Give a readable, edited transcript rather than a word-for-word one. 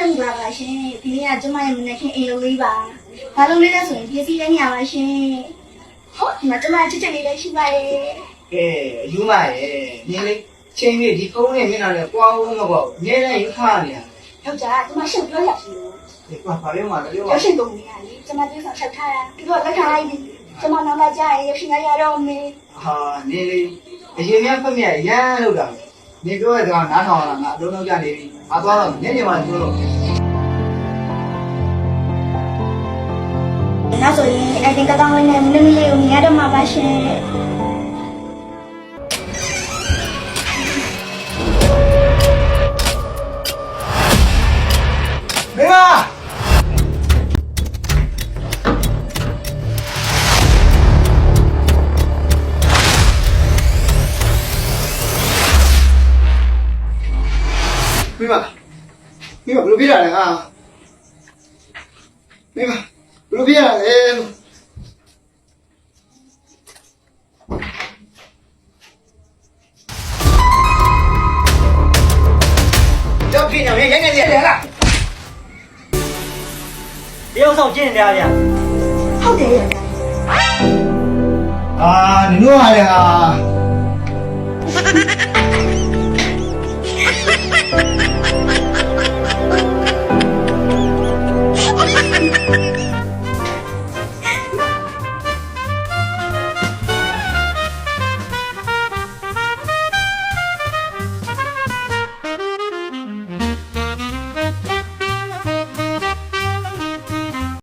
ဆက်မှုပါပါရှင်ဒီနေ့ကကျမရဲ့မနေ့ခင်အိမ်လိုလေးပါဘာလို့လဲလဲဆိုရင်ပစ္စည်းလည်းနေရပါရှင်ဟုတ်ဒီမှာကျမချစ်ချစ်လေးလည်းရှိပါရဲ့ကဲအယူမရဲ့နင်းလေးချင်းလေးဒီဖုန်းနဲ့မျက်နှာနဲ့ပွားဦးမပေါ့အများနဲ့ယူခါနေရ ယောက်ျားကျမရှင်းပြောရစီလို့ ဒီကွာဘာလို့မှလည်းပြောပါ ပြောရှင်းကုန်နေရလေကျမပြေးဆောင်ချက်ထားတာသူတို့လက်ခံလိုက်ပြီကျမနာမကြရင်ရုပ်ရှင်ရရတော့မေး ဟာနင်းလေးအရင်ကဖက်မြက်ရမ်းလို့တာနေပြောတဲ့ကောင်နားထောင်လာငါအလုံးလုံးကြနေပြီအသွားတော့ညနေမှပြောလို့ နောက်ဆိုရင်အတင်ကောင်းလေးနဲ့မင်းမလေးကိုမြင်ရတော့မှာပါရှင်မင်းကမင်းဘယ်လိုပြရလဲဟာမင်းဘယ်လိုပြရလဲကြောက်ပြင်းနေရရရလားတယောက်ဆောင်ကျင့်နေကြဗျာ ဟုတ်တယ်ယောက်ျား အာနင်တို့ဟာလေဟာ